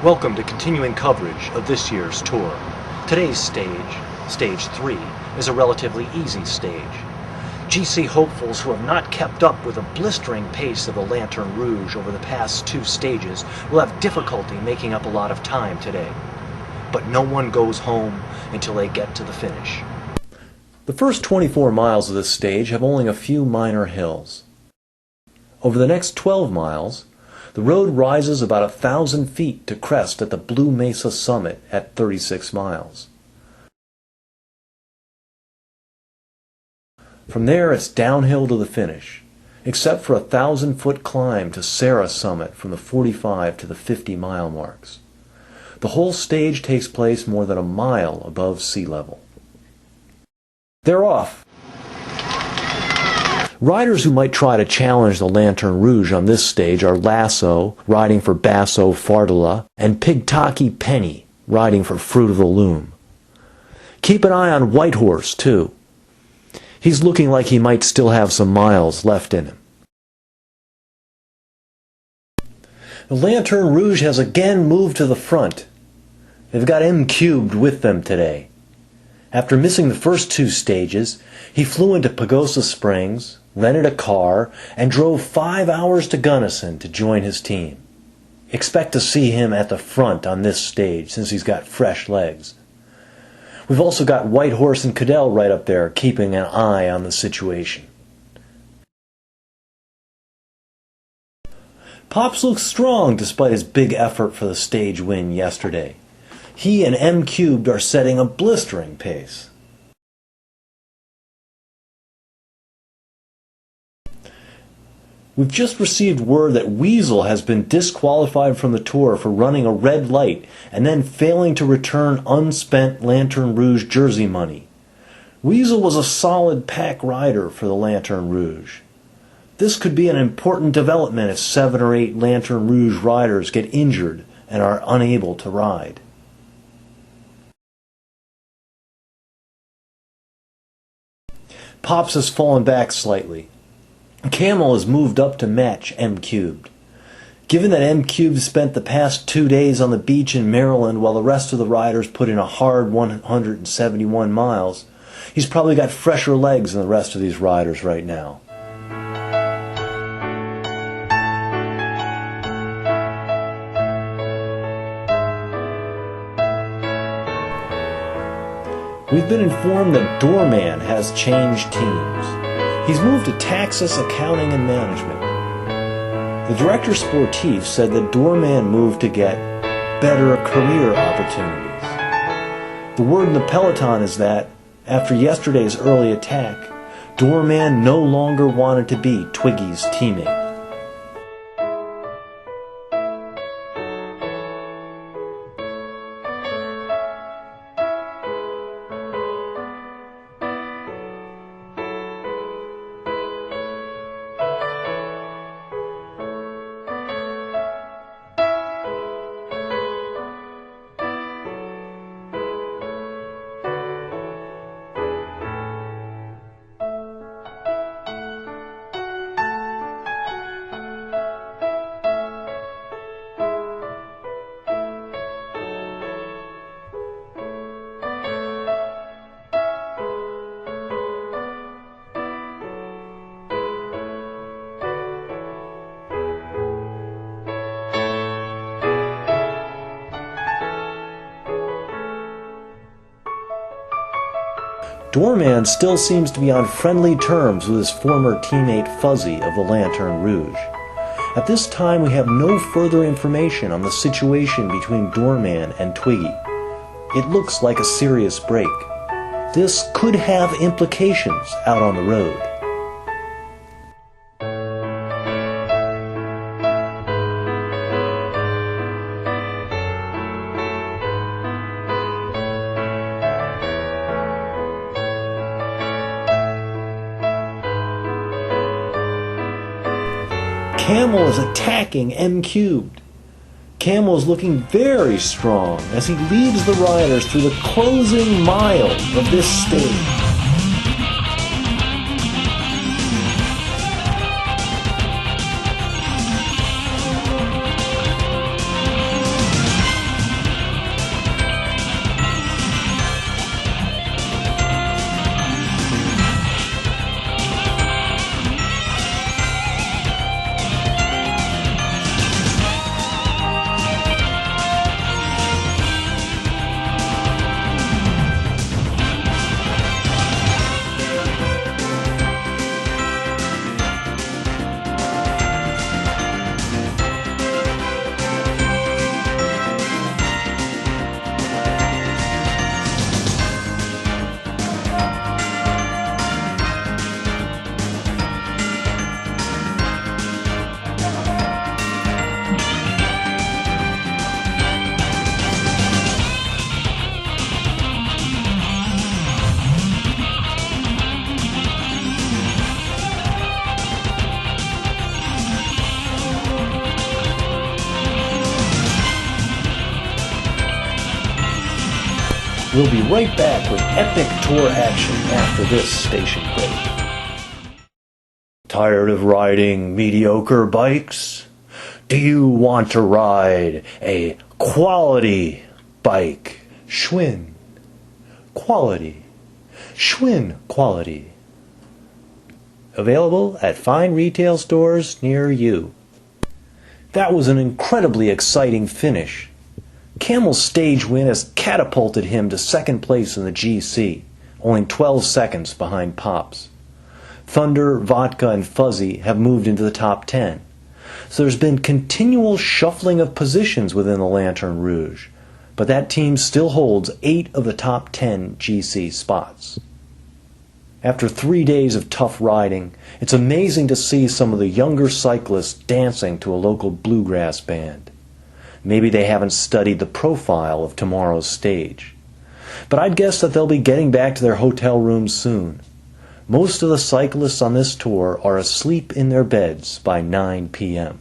Welcome to continuing coverage of this year's tour. Today's stage, Stage 3, is a relatively easy stage. GC hopefuls who have not kept up with the blistering pace of the Lanterne Rouge over the past 2 stages will have difficulty making up a lot of time today. But no one goes home until they get to the finish. The first 24 miles of this stage have only a few minor hills. Over the next 12 miles, the road rises about 1,000 feet to crest at the Blue Mesa summit at 36 miles. From there, it's downhill to the finish, except for a 1,000-foot climb to Sarah Summit from the 45 to the 50-mile marks. The whole stage takes place more than a mile above sea level. They're off! Riders who might try to challenge the Lanterne Rouge on this stage are Lasso, riding for Basso Fardola, and Pigtaki Penny, riding for Fruit of the Loom. Keep an eye on Whitehorse, too. He's looking like he might still have some miles left in him. The Lanterne Rouge has again moved to the front. They've got M-Cubed with them today. After missing the first 2 stages, he flew into Pagosa Springs, rented a car, and drove 5 hours to Gunnison to join his team. Expect to see him at the front on this stage since he's got fresh legs. We've also got Whitehorse and Cadell right up there keeping an eye on the situation. Pops looks strong despite his big effort for the stage win yesterday. He and M-Cubed are setting a blistering pace. We've just received word that Weasel has been disqualified from the tour for running a red light and then failing to return unspent Lanterne Rouge jersey money. Weasel was a solid pack rider for the Lanterne Rouge. This could be an important development if 7 or 8 Lanterne Rouge riders get injured and are unable to ride. Pops has fallen back slightly. Camel has moved up to match M-Cubed. Given that M-Cubed spent the past 2 days on the beach in Maryland while the rest of the riders put in a hard 171 miles, he's probably got fresher legs than the rest of these riders right now. We've been informed that Doorman has changed teams. He's moved to Taxis Accounting and Management. The director sportif said that Doorman moved to get better career opportunities. The word in the peloton is that, after yesterday's early attack, Doorman no longer wanted to be Twiggy's teammate. Doorman still seems to be on friendly terms with his former teammate Fuzzy of the Lanterne Rouge. At this time, we have no further information on the situation between Doorman and Twiggy. It looks like a serious break. This could have implications out on the road. Camel is attacking M-Cubed. Camel is looking very strong as he leads the riders through the closing mile of this stage. We'll be right back with epic tour action after this station break. Tired of riding mediocre bikes? Do you want to ride a quality bike? Schwinn quality. Schwinn quality. Available at fine retail stores near you. That was an incredibly exciting finish. Camel's stage win has catapulted him to second place in the GC, only 12 seconds behind Pop's. Thunder, Vodka, and Fuzzy have moved into the top 10. So there's been continual shuffling of positions within the Lanterne Rouge, but that team still holds 8 of the top 10 GC spots. After 3 days of tough riding, it's amazing to see some of the younger cyclists dancing to a local bluegrass band. Maybe they haven't studied the profile of tomorrow's stage. But I'd guess that they'll be getting back to their hotel rooms soon. Most of the cyclists on this tour are asleep in their beds by 9 p.m.